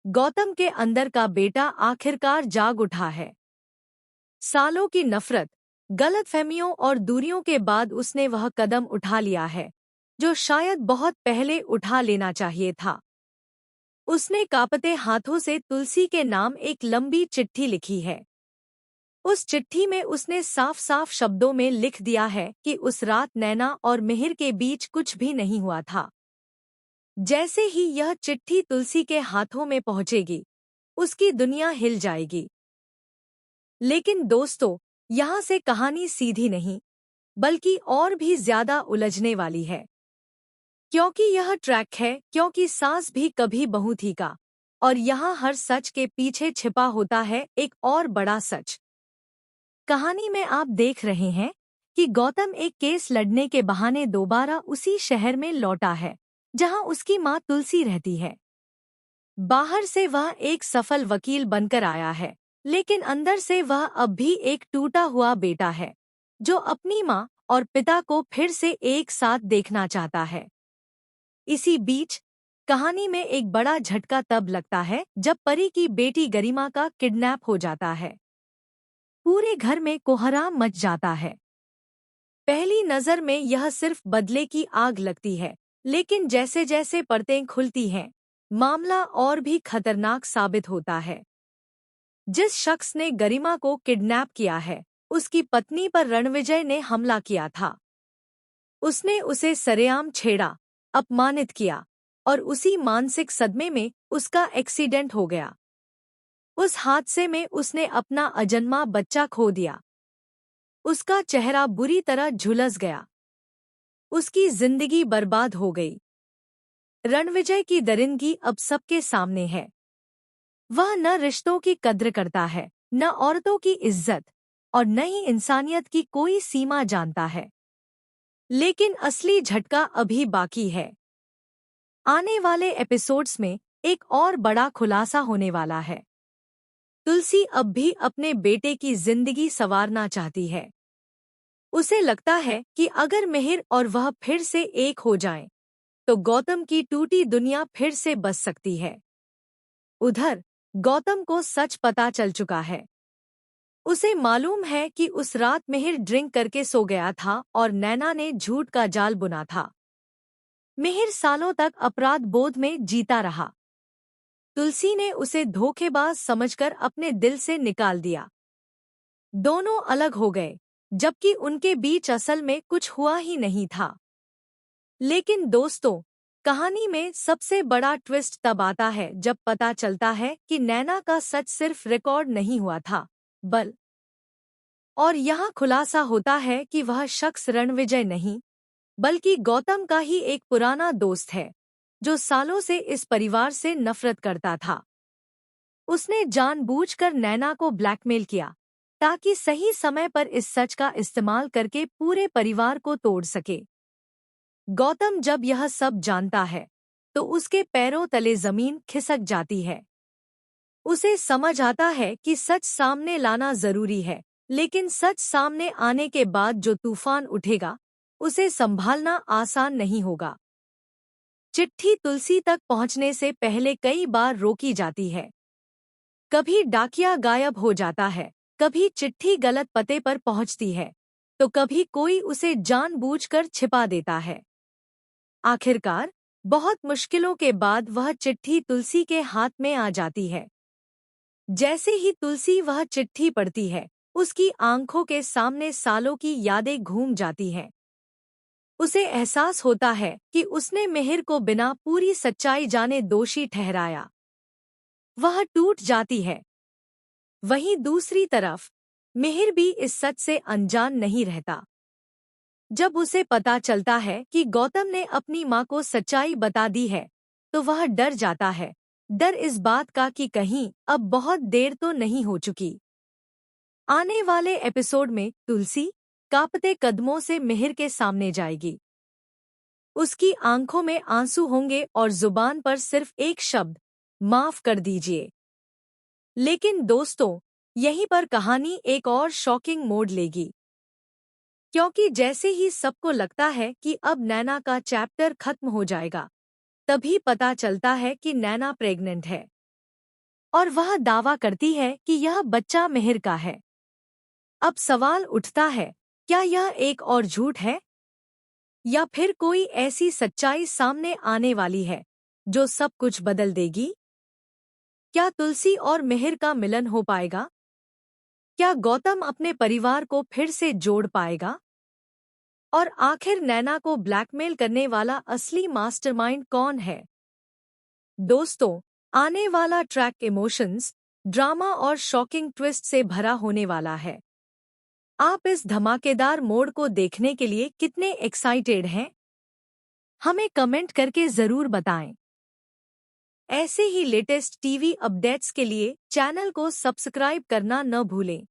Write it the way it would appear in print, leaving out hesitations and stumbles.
गौतम के अंदर का बेटा आखिरकार जाग उठा है। सालों की नफरत, गलतफहमियों और दूरियों के बाद उसने वह कदम उठा लिया है जो शायद बहुत पहले उठा लेना चाहिए था। उसने कांपते हाथों से तुलसी के नाम एक लंबी चिट्ठी लिखी है। उस चिट्ठी में उसने साफ साफ शब्दों में लिख दिया है कि उस रात नैना और मिहिर के बीच कुछ भी नहीं हुआ था। जैसे ही यह चिट्ठी तुलसी के हाथों में पहुंचेगी, उसकी दुनिया हिल जाएगी। लेकिन दोस्तों, यहाँ से कहानी सीधी नहीं, बल्कि और भी ज्यादा उलझने वाली है। क्योंकि यह ट्रैक है, क्योंकि सास भी कभी बहू थी का, और यहाँ हर सच के पीछे छिपा होता है एक और बड़ा सच। कहानी में आप देख रहे हैं कि गौतम एक केस लड़ने के बहाने दोबारा उसी शहर में लौटा है जहां उसकी मां तुलसी रहती है। बाहर से वह एक सफल वकील बनकर आया है, लेकिन अंदर से वह अब भी एक टूटा हुआ बेटा है जो अपनी मां और पिता को फिर से एक साथ देखना चाहता है। इसी बीच कहानी में एक बड़ा झटका तब लगता है जब परी की बेटी गरिमा का किडनैप हो जाता है। पूरे घर में कोहराम मच जाता है। पहली नजर में यह सिर्फ बदले की आग लगती है, लेकिन जैसे जैसे परतें खुलती हैं, मामला और भी खतरनाक साबित होता है। जिस शख्स ने गरिमा को किडनैप किया है, उसकी पत्नी पर रणविजय ने हमला किया था। उसने उसे सरेआम छेड़ा, अपमानित किया और उसी मानसिक सदमे में उसका एक्सीडेंट हो गया। उस हादसे में उसने अपना अजन्मा बच्चा खो दिया। उसका चेहरा बुरी तरह झुलस गया। उसकी जिंदगी बर्बाद हो गई। रणविजय की दरिंदगी अब सबके सामने है। वह न रिश्तों की कद्र करता है, न औरतों की इज्जत, और न ही इंसानियत की कोई सीमा जानता है। लेकिन असली झटका अभी बाकी है। आने वाले एपिसोड्स में एक और बड़ा खुलासा होने वाला है। तुलसी अब भी अपने बेटे की जिंदगी संवारना चाहती है। उसे लगता है कि अगर मिहिर और वह फिर से एक हो जाएं, तो गौतम की टूटी दुनिया फिर से बस सकती है। उधर गौतम को सच पता चल चुका है। उसे मालूम है कि उस रात मिहिर ड्रिंक करके सो गया था और नैना ने झूठ का जाल बुना था। मिहिर सालों तक अपराध बोध में जीता रहा। तुलसी ने उसे धोखेबाज समझकर अपने दिल से निकाल दिया। दोनों अलग हो गए, जबकि उनके बीच असल में कुछ हुआ ही नहीं था। लेकिन दोस्तों, कहानी में सबसे बड़ा ट्विस्ट तब आता है जब पता चलता है कि नैना का सच सिर्फ रिकॉर्ड नहीं हुआ था, और यहाँ खुलासा होता है कि वह शख्स रणविजय नहीं, बल्कि गौतम का ही एक पुराना दोस्त है जो सालों से इस परिवार से नफरत करता था। उसने जानबूझकर नैना को ब्लैकमेल किया ताकि सही समय पर इस सच का इस्तेमाल करके पूरे परिवार को तोड़ सके। गौतम जब यह सब जानता है तो उसके पैरों तले जमीन खिसक जाती है। उसे समझ आता है कि सच सामने लाना जरूरी है, लेकिन सच सामने आने के बाद जो तूफान उठेगा, उसे संभालना आसान नहीं होगा। चिट्ठी तुलसी तक पहुंचने से पहले कई बार रोकी जाती है। कभी डाकिया गायब हो जाता है, कभी चिट्ठी गलत पते पर पहुंचती है, तो कभी कोई उसे जानबूझकर छिपा देता है। आखिरकार बहुत मुश्किलों के बाद वह चिट्ठी तुलसी के हाथ में आ जाती है। जैसे ही तुलसी वह चिट्ठी पढ़ती है, उसकी आंखों के सामने सालों की यादें घूम जाती हैं। उसे एहसास होता है कि उसने मिहिर को बिना पूरी सच्चाई जाने दोषी ठहराया। वह टूट जाती है। वहीं दूसरी तरफ मिहिर भी इस सच से अनजान नहीं रहता। जब उसे पता चलता है कि गौतम ने अपनी मां को सच्चाई बता दी है, तो वह डर जाता है। डर इस बात का कि कहीं अब बहुत देर तो नहीं हो चुकी। आने वाले एपिसोड में तुलसी कांपते कदमों से मिहिर के सामने जाएगी। उसकी आंखों में आंसू होंगे और जुबान पर सिर्फ एक शब्द, माफ कर दीजिए। लेकिन दोस्तों, यहीं पर कहानी एक और शॉकिंग मोड़ लेगी। क्योंकि जैसे ही सबको लगता है कि अब नैना का चैप्टर खत्म हो जाएगा, तभी पता चलता है कि नैना प्रेग्नेंट है। और वह दावा करती है कि यह बच्चा मेहर का है। अब सवाल उठता है, क्या यह एक और झूठ है, या फिर कोई ऐसी सच्चाई सामने आने वाली है जो सब कुछ बदल देगी? क्या तुलसी और मेहर का मिलन हो पाएगा? क्या गौतम अपने परिवार को फिर से जोड़ पाएगा? और आखिर नैना को ब्लैकमेल करने वाला असली मास्टरमाइंड कौन है? दोस्तों, आने वाला ट्रैक इमोशंस, ड्रामा और शॉकिंग ट्विस्ट से भरा होने वाला है। आप इस धमाकेदार मोड़ को देखने के लिए कितने एक्साइटेड हैं? हमें कमेंट करके ज़रूर बताएं। ऐसे ही लेटेस्ट टीवी अपडेट्स के लिए चैनल को सब्सक्राइब करना न भूलें।